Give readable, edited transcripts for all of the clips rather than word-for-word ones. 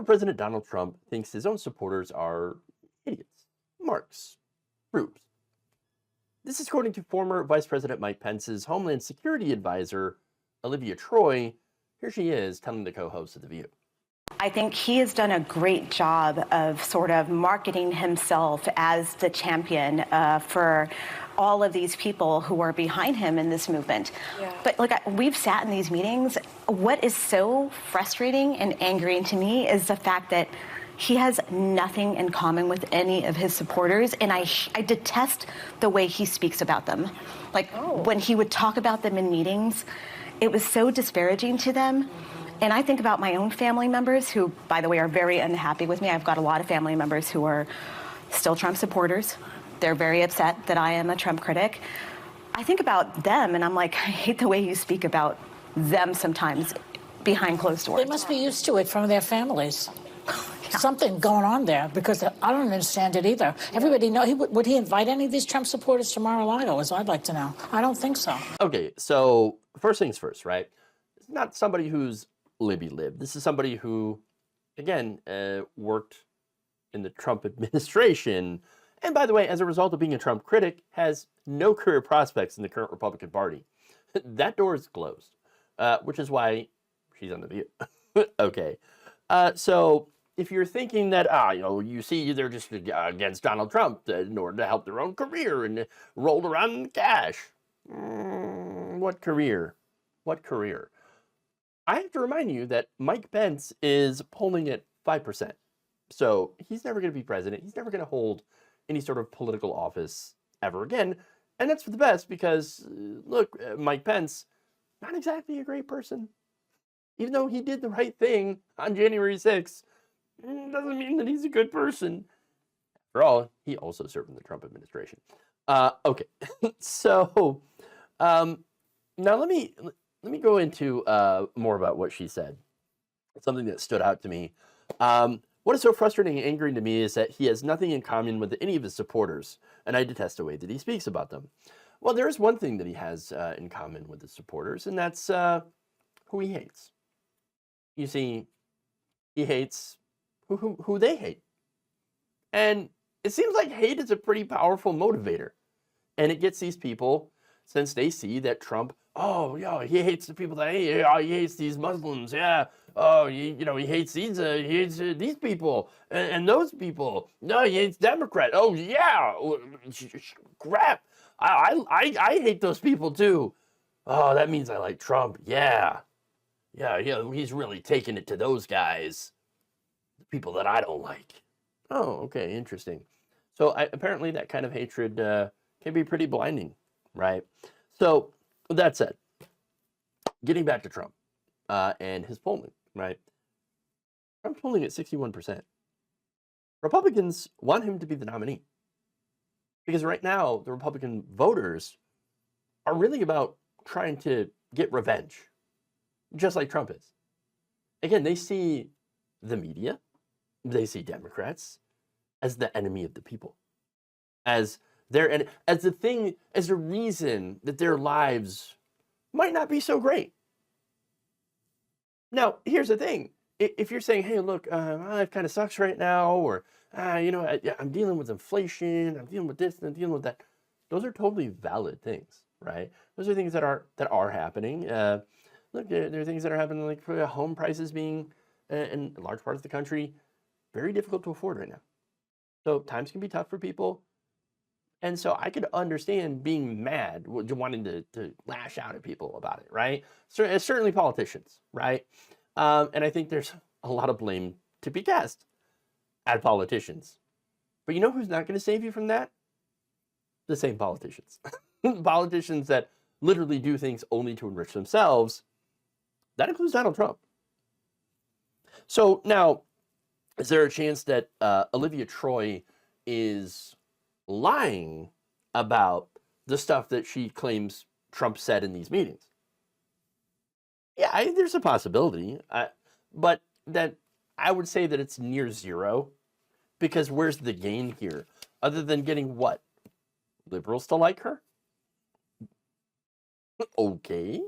former President Donald Trump thinks his own supporters are idiots, marks, rubes. This is according to former Vice President Mike Pence's Homeland Security advisor, Olivia Troye. Here she is telling the co-host of The View. I think he has done a great job of sort of marketing himself as the champion for all of these people who are behind him in this movement. Yeah. But look, we've sat in these meetings. What is so frustrating and angering to me is the fact that he has nothing in common with any of his supporters, and I detest the way he speaks about them. When he would talk about them in meetings, it was so disparaging to them. And I think about my own family members who, by the way, are very unhappy with me. I've got a lot of family members who are still Trump supporters. They're very upset that I am a Trump critic. I think about them and I'm like, I hate the way you speak about them sometimes behind closed doors. They must be used to it from their families. Yeah. Something going on there, because I don't understand it either. Everybody know, would he invite any of these Trump supporters to Mar-a-Lago, as I'd like to know? I don't think so. Okay, so first things first, right? It's not somebody who's libby-lib. This is somebody who, again, worked in the Trump administration. And by the way, as a result of being a Trump critic, has no career prospects in the current Republican Party. That door is closed, which is why she's on The View. Okay. So if you're thinking that, you see they're just against Donald Trump in order to help their own career and rolled around in cash. What career? What career? I have to remind you that Mike Pence is polling at 5%. So he's never going to be president. He's never going to hold any sort of political office ever again. And that's for the best because, look, Mike Pence, not exactly a great person. Even though he did the right thing on January 6th, doesn't mean that he's a good person. After all, he also served in the Trump administration. Okay, so now let me go into more about what she said. Something that stood out to me. What is so frustrating and angering to me is that he has nothing in common with any of his supporters, and I detest the way that he speaks about them. Well, there is one thing that he has in common with his supporters, and that's who he hates. You see, he hates who they hate. And it seems like hate is a pretty powerful motivator. And it gets these people, since they see that Trump, he hates the people that he hates these Muslims, he hates these people and those people. No, he hates Democrats. Oh yeah, crap. I hate those people too. Oh, that means I like Trump. Yeah, he's really taking it to those guys, the people that I don't like. Oh, okay, interesting. So apparently that kind of hatred can be pretty blinding, right? So with that said, getting back to Trump and his polling, right? Trump's polling at 61%. Republicans want him to be the nominee because right now the Republican voters are really about trying to get revenge, just like Trump is. Again, they see the media, they see Democrats as the enemy of the people, as the reason that their lives might not be so great. Now, here's the thing. If you're saying, hey, look, my life kind of sucks right now, or, I'm dealing with inflation, I'm dealing with this, and I'm dealing with that. Those are totally valid things, right? Those are things that are happening. Look, there are things that are happening, like for home prices being, in large parts of the country, very difficult to afford right now. So times can be tough for people. And so I could understand being mad, wanting to lash out at people about it, right? Certainly politicians, right? And I think there's a lot of blame to be cast at politicians. But you know who's not going to save you from that? The same politicians. Politicians that literally do things only to enrich themselves. That includes Donald Trump. So now, is there a chance that Olivia Troye is lying about the stuff that she claims Trump said in these meetings? Yeah, there's a possibility, but that I would say that it's near zero, because where's the gain here other than getting what? Liberals to like her? Okay.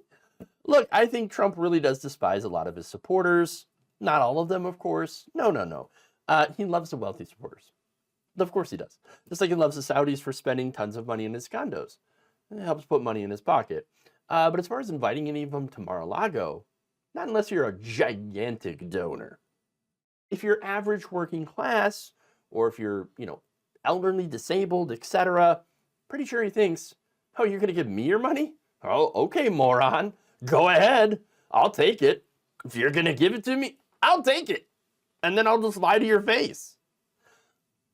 Look, I think Trump really does despise a lot of his supporters. Not all of them, of course. No, no, no. He loves the wealthy supporters. Of course he does. Just like he loves the Saudis for spending tons of money in his condos. It helps put money in his pocket. But as far as inviting any of them to Mar-a-Lago, not unless you're a gigantic donor. If you're average working class, or if you're, elderly, disabled, etc., pretty sure he thinks, oh, you're going to give me your money? Oh, okay, moron. Go ahead. I'll take it. If you're going to give it to me, I'll take it. And then I'll just lie to your face.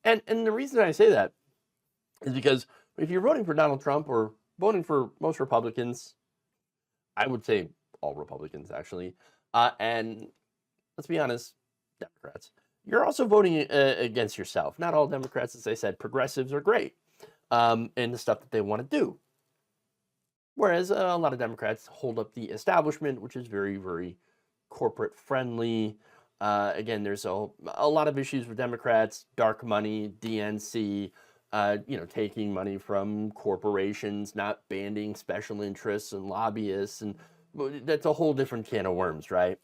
And the reason I say that is because if you're voting for Donald Trump or voting for most Republicans, I would say all Republicans, actually, and let's be honest, Democrats, you're also voting against yourself. Not all Democrats, as I said, progressives are great in the stuff that they want to do. Whereas a lot of Democrats hold up the establishment, which is very, very corporate friendly. Again, there's a lot of issues with Democrats, dark money, DNC, taking money from corporations, not banding special interests and lobbyists, and that's a whole different can of worms, right?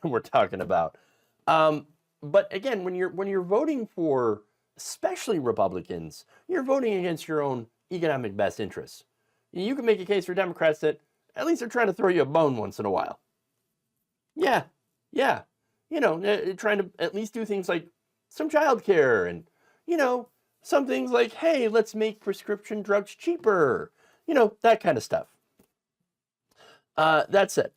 We're talking about. But again, when you're voting for, especially Republicans, you're voting against your own economic best interests. You can make a case for Democrats that at least they're trying to throw you a bone once in a while. Yeah. Trying to at least do things like some childcare and, some things like, hey, let's make prescription drugs cheaper. That kind of stuff. That's it.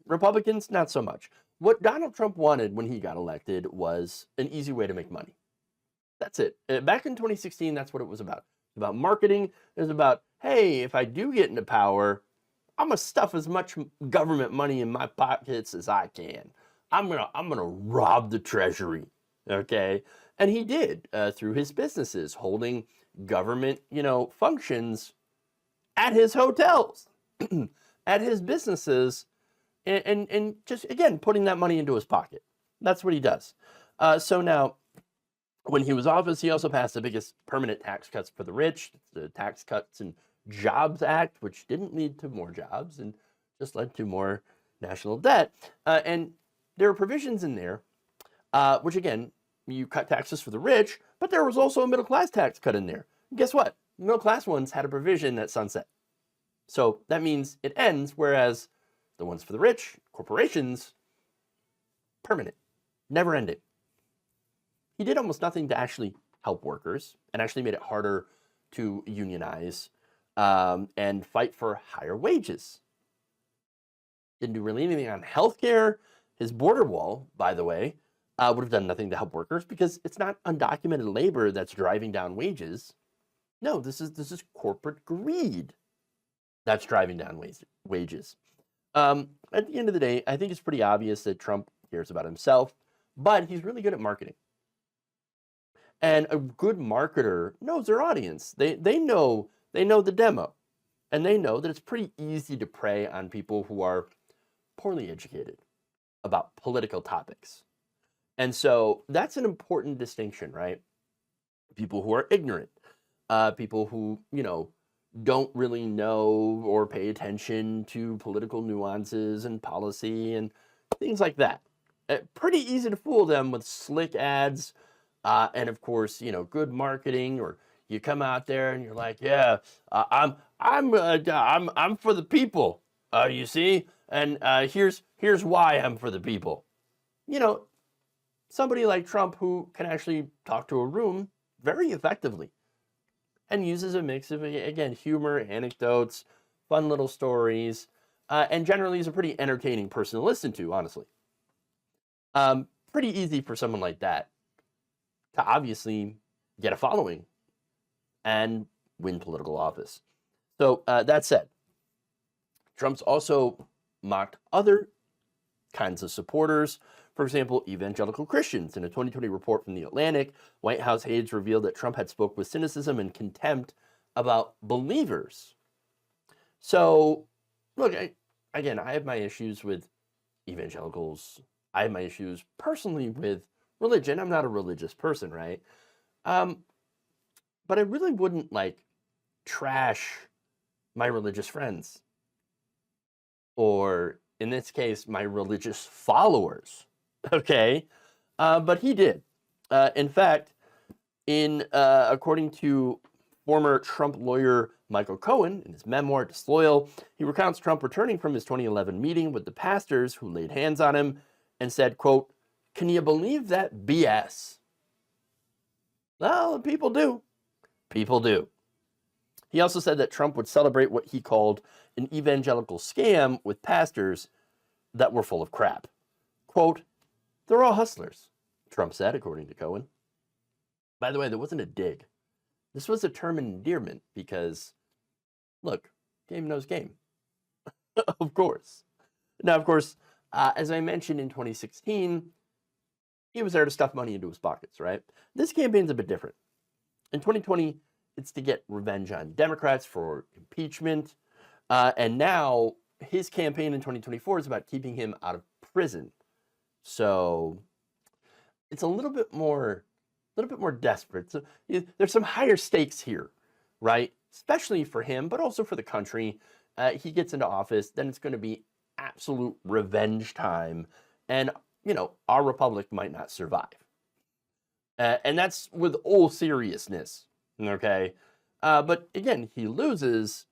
Republicans, not so much. What Donald Trump wanted when he got elected was an easy way to make money. That's it. Back in 2016, that's what it was about. It was about marketing. It was about, hey, if I do get into power, I'm gonna stuff as much government money in my pockets as I can. I'm gonna rob the treasury, okay? And he did through his businesses, holding government, functions at his hotels, at his businesses, and just, again, putting that money into his pocket. That's what he does. So now, when he was office, he also passed the biggest permanent tax cuts for the rich, the Tax Cuts and Jobs Act, which didn't lead to more jobs and just led to more national debt. And there are provisions in there, which, again, you cut taxes for the rich, but there was also a middle class tax cut in there. And guess what? The middle class ones had a provision that sunset. So that means it ends, whereas the ones for the rich, corporations, permanent, never ending. He did almost nothing to actually help workers and actually made it harder to unionize and fight for higher wages. Didn't do really anything on healthcare. His border wall, by the way, would have done nothing to help workers because it's not undocumented labor that's driving down wages. No, this is corporate greed that's driving down wages. At the end of the day, I think it's pretty obvious that Trump cares about himself, but he's really good at marketing. And a good marketer knows their audience. They know the demo, and they know that it's pretty easy to prey on people who are poorly educated about political topics. And so that's an important distinction, right? People who are ignorant, people who, don't really know or pay attention to political nuances and policy and things like that. Pretty easy to fool them with slick ads, and of course, good marketing. Or you come out there and you're like, yeah, I'm for the people. You see, and here's why I'm for the people. Somebody like Trump who can actually talk to a room very effectively and uses a mix of, again, humor, anecdotes, fun little stories, and generally is a pretty entertaining person to listen to, honestly. Pretty easy for someone like that to obviously get a following and win political office. So that said, Trump's also mocked other kinds of supporters. For example, evangelical Christians. In a 2020 report from The Atlantic, White House aides revealed that Trump had spoke with cynicism and contempt about believers. So, look, I have my issues with evangelicals. I have my issues personally with religion. I'm not a religious person, right? But I really wouldn't, trash my religious friends or, in this case, my religious followers. Okay? But he did. In fact, according to former Trump lawyer Michael Cohen, in his memoir, Disloyal, he recounts Trump returning from his 2011 meeting with the pastors who laid hands on him and said, quote, "Can you believe that BS?" Well, people do. People do. He also said that Trump would celebrate what he called an evangelical scam with pastors that were full of crap. Quote, "They're all hustlers," Trump said, according to Cohen. By the way, there wasn't a dig. This was a term of endearment because, look, game knows game. Of course. Now, of course, as I mentioned in 2016, he was there to stuff money into his pockets, right? This campaign's a bit different. In 2020, it's to get revenge on Democrats for impeachment. And now his campaign in 2024 is about keeping him out of prison. So it's a little bit more desperate. So there's some higher stakes here, right? Especially for him, but also for the country. He gets into office, then it's going to be absolute revenge time. And, our republic might not survive. And that's with all seriousness, okay? But again, he loses,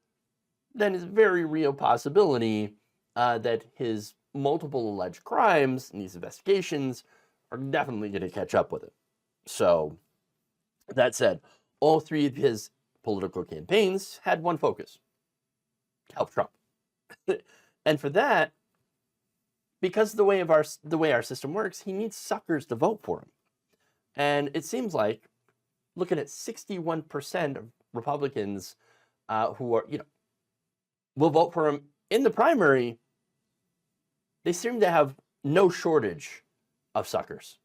then it's a very real possibility that his multiple alleged crimes in these investigations are definitely going to catch up with him. So, that said, all three of his political campaigns had one focus: help Trump. And for that, because the way our system works, he needs suckers to vote for him. And it seems like, looking at 61% of Republicans who are, will vote for him in the primary, they seem to have no shortage of suckers.